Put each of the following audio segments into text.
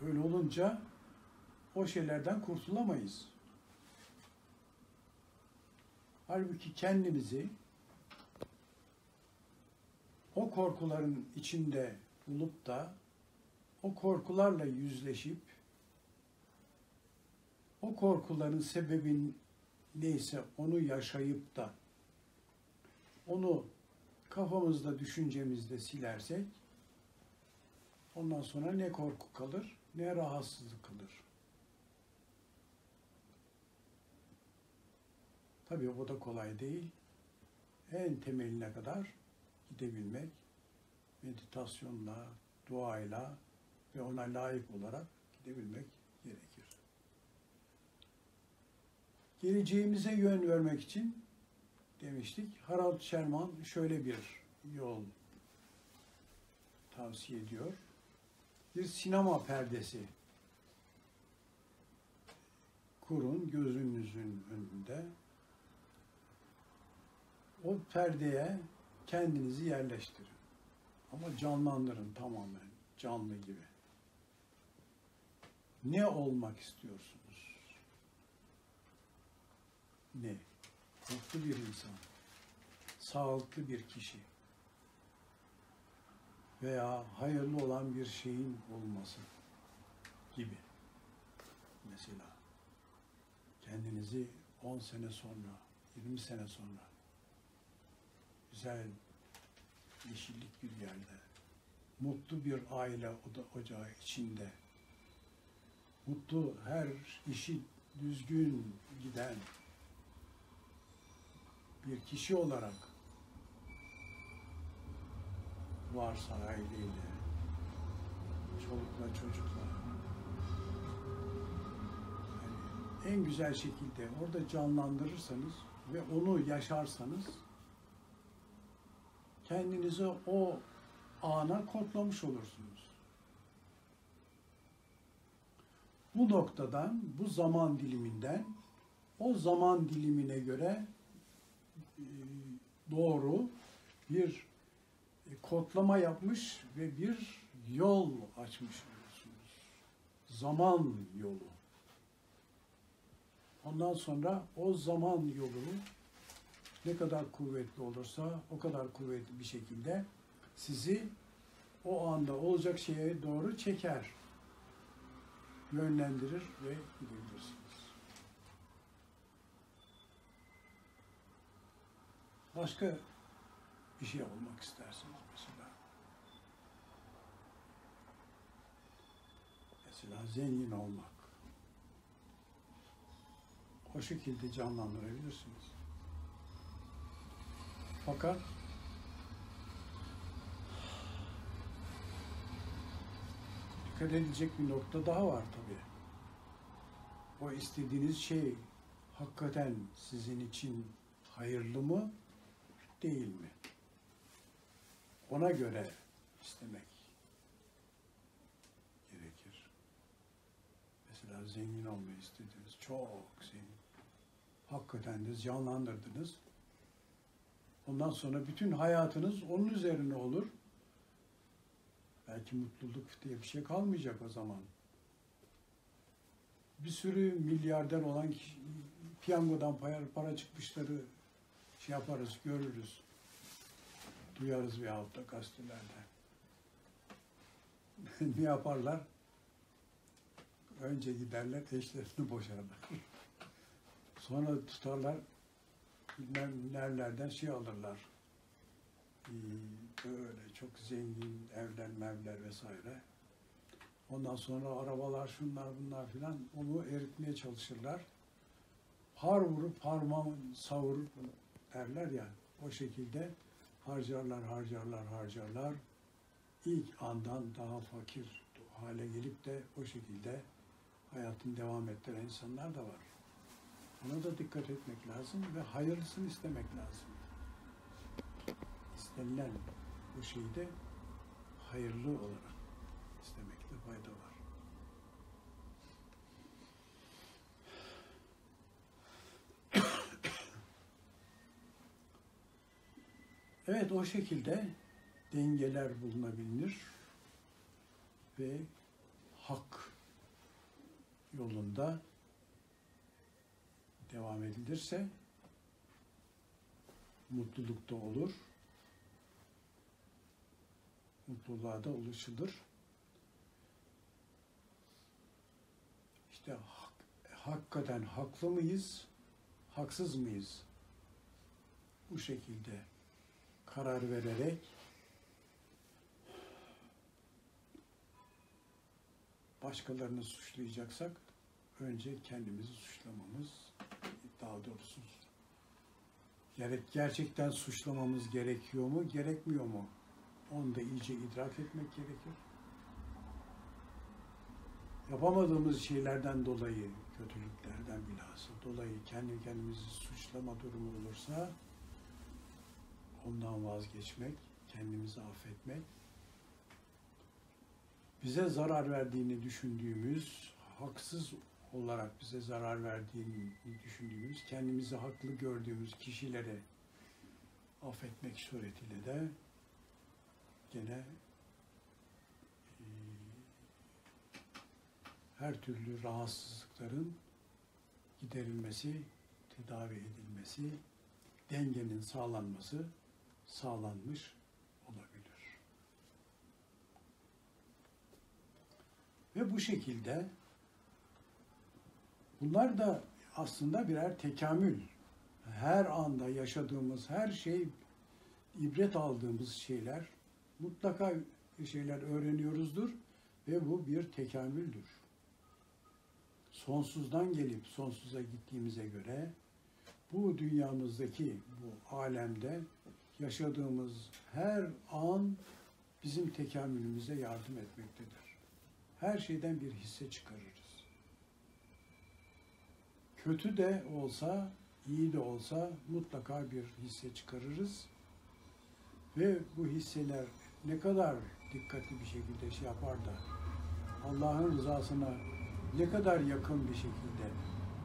Öyle olunca o şeylerden kurtulamayız. Halbuki kendimizi o korkuların içinde bulup da o korkularla yüzleşip o korkuların sebebin neyse onu yaşayıp da onu kafamızda, düşüncemizde silersek ondan sonra ne korku kalır, ne rahatsızlık kalır. Tabii o da kolay değil. En temeline kadar gidebilmek, meditasyonla, duayla ve ona layık olarak gidebilmek gerekir. Geleceğimize yön vermek için demiştik, Harold Sherman şöyle bir yol tavsiye ediyor. Bir sinema perdesi kurun gözünüzün önünde. O perdeye kendinizi yerleştirin. Ama canlandırın tamamen, canlı gibi. Ne olmak istiyorsunuz? Ne? Mutlu bir insan, sağlıklı bir kişi veya hayırlı olan bir şeyin olması gibi. Mesela kendinizi 10 sene sonra, 20 sene sonra güzel, yeşillik bir yerde, mutlu bir aile ocağı içinde, mutlu, her işi düzgün giden bir kişi olarak varsa aileyle, çolukla, çocukla, yani en güzel şekilde orada canlandırırsanız ve onu yaşarsanız kendinizi o ana kodlamış olursunuz. Bu noktadan, bu zaman diliminden, o zaman dilimine göre doğru bir kodlama yapmış ve bir yol açmış olursunuz. Zaman yolu. Ondan sonra o zaman yolu ne kadar kuvvetli olursa o kadar kuvvetli bir şekilde sizi o anda olacak şeye doğru çeker, yönlendirir ve gidebilirsiniz. Başka bir şey olmak istersiniz mesela. Mesela zengin olmak. O şekilde canlandırabilirsiniz. Fakat dikkat edilecek bir nokta daha var tabii. O istediğiniz şey hakikaten sizin için hayırlı mı, değil mi? Ona göre istemek gerekir. Mesela zengin olmayı istediniz, çok zengin. Hakikaten de canlandırdınız. Ondan sonra bütün hayatınız onun üzerine olur. Belki mutluluk diye bir şey kalmayacak o zaman. Bir sürü milyarder olan kişi, piyangodan para çıkmışları şey yaparız, görürüz. Duyarız veyahut da gazetelerde. Ne yaparlar? Önce giderler, eşlerini boşarlar. Sonra tutarlar, bilmem nerelerden şey alırlar. Böyle çok zengin evler, mevler vesaire. Ondan sonra arabalar, şunlar, bunlar filan onu eritmeye çalışırlar. Har vurup harman savurur derler ya, o şekilde harcarlar. İlk andan daha fakir hale gelip de o şekilde hayatını devam ettiren insanlar da var. Ona da dikkat etmek lazım ve hayırlısını istemek lazım. İstenilen bu şeyi de hayırlı olarak istemekte fayda var. Evet, o şekilde dengeler bulunabilir ve hak yolunda devam edilirse mutluluk da olur, mutluluğa da ulaşılır. İşte hakikaten haklı mıyız, haksız mıyız? Bu şekilde karar vererek başkalarını suçlayacaksak önce kendimizi suçlamamız, daha doğrusu gerçekten suçlamamız gerekiyor mu, gerekmiyor mu? Onu da iyice idrak etmek gerekir. Yapamadığımız şeylerden dolayı, kötülüklerden bilhassa dolayı kendimizi suçlama durumu olursa ondan vazgeçmek, kendimizi affetmek, bize zarar verdiğini düşündüğümüz, haksız olarak bize zarar verdiğini düşündüğümüz, kendimizi haklı gördüğümüz kişileri affetmek suretiyle de gene her türlü rahatsızlıkların giderilmesi, tedavi edilmesi, dengenin sağlanması sağlanmış olabilir. Ve bu şekilde bunlar da aslında birer tekamül. Her anda yaşadığımız her şey, ibret aldığımız şeyler, mutlaka şeyler öğreniyoruzdur ve bu bir tekamüldür. Sonsuzdan gelip sonsuza gittiğimize göre bu dünyamızdaki, bu alemde yaşadığımız her an bizim tekamülümüze yardım etmektedir. Her şeyden bir hisse çıkarırız. Kötü de olsa, iyi de olsa mutlaka bir hisse çıkarırız. Ve bu hisseler ne kadar dikkatli bir şekilde şey yapar da Allah'ın rızasına ne kadar yakın bir şekilde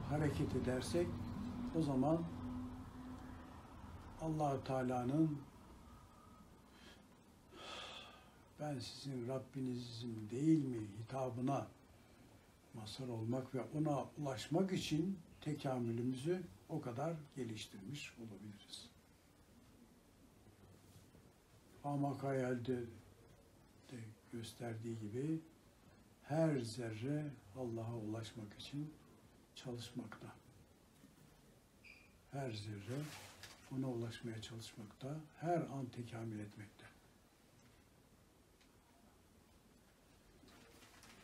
hareket edersek o zaman Allah-u Teala'nın ben sizin Rabbinizim değil mi hitabına mazhar olmak ve ona ulaşmak için tekamülümüzü o kadar geliştirmiş olabiliriz. Ama hayalde de gösterdiği gibi her zerre Allah'a ulaşmak için çalışmakta. Her zerre ona ulaşmaya çalışmakta, her an tekamül etmekte.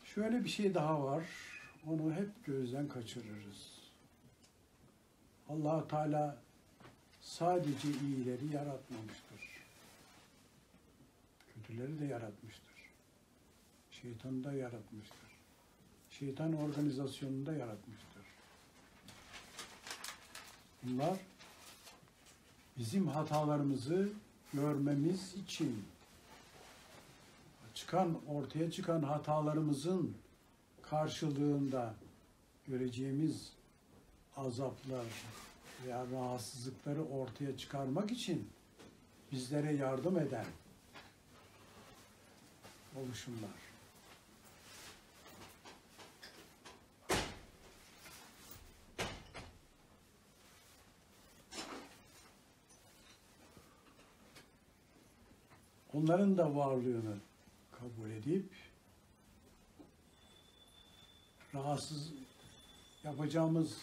Şöyle bir şey daha var, onu hep gözden kaçırırız. Allah-u Teala sadece iyileri yaratmamıştır. Kötüleri de yaratmıştır. Şeytanı da yaratmıştır. Şeytan organizasyonunu da yaratmıştır. Bunlar bizim hatalarımızı görmemiz için ortaya çıkan hatalarımızın karşılığında göreceğimiz azaplar veya rahatsızlıkları ortaya çıkarmak için bizlere yardım eden oluşumlar. Onların da varlığını kabul edip rahatsız yapacağımız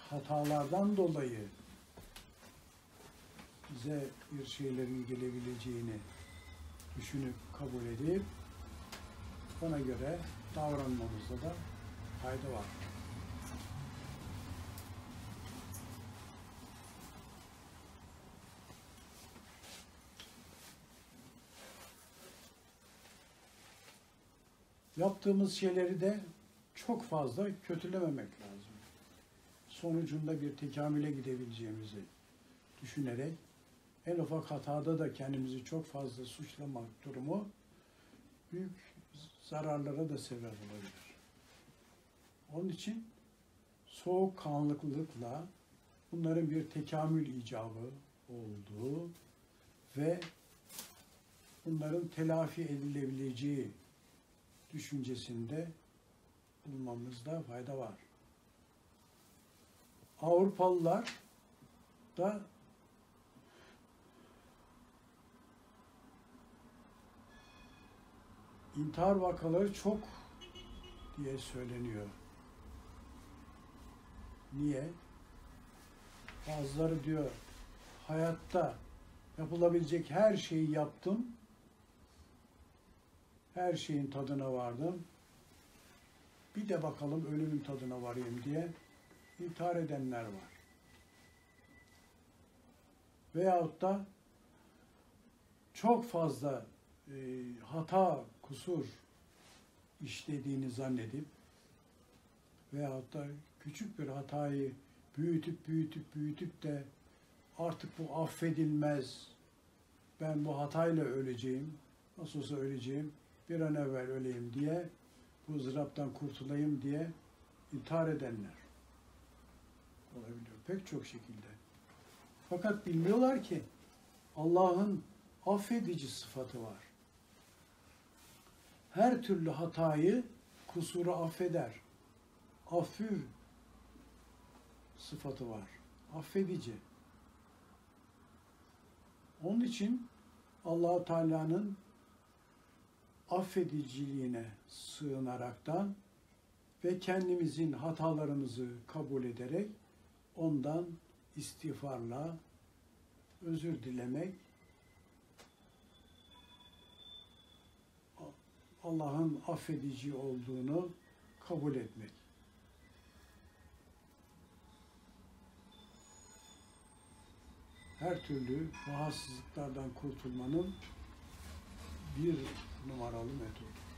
hatalardan dolayı bize bir şeylerin gelebileceğini düşünüp kabul edip ona göre davranmamızda da fayda var. Yaptığımız şeyleri de çok fazla kötülememek lazım. Sonucunda bir tekamüle gidebileceğimizi düşünerek en ufak hatada da kendimizi çok fazla suçlamak durumu büyük zararlara da sebep olabilir. Onun için soğukkanlılıkla bunların bir tekamül icabı olduğu ve bunların telafi edilebileceği düşüncesinde bulmamızda fayda var. Avrupalılar da intihar vakaları çok diye söyleniyor. Niye? Bazıları diyor, hayatta yapılabilecek her şeyi yaptım, her şeyin tadına vardım, bir de bakalım ölümün tadına varayım diye intihar edenler var. Veyahut da çok fazla hata, kusur işlediğini zannedip veyahut da küçük bir hatayı büyütüp de artık bu affedilmez, ben bu hatayla öleceğim, nasıl olsa öleceğim, bir an evvel öleyim diye, bu ızdıraptan kurtulayım diye intihar edenler olabiliyor pek çok şekilde. Fakat bilmiyorlar ki Allah'ın affedici sıfatı var. Her türlü hatayı, kusuru affeder. Affü sıfatı var. Affedici. Onun için Allah-u Teala'nın affediciliğine sığınaraktan ve kendimizin hatalarımızı kabul ederek ondan istiğfarla özür dilemek, Allah'ın affedici olduğunu kabul etmek. Her türlü rahatsızlıklardan kurtulmanın bir numaralı metodu.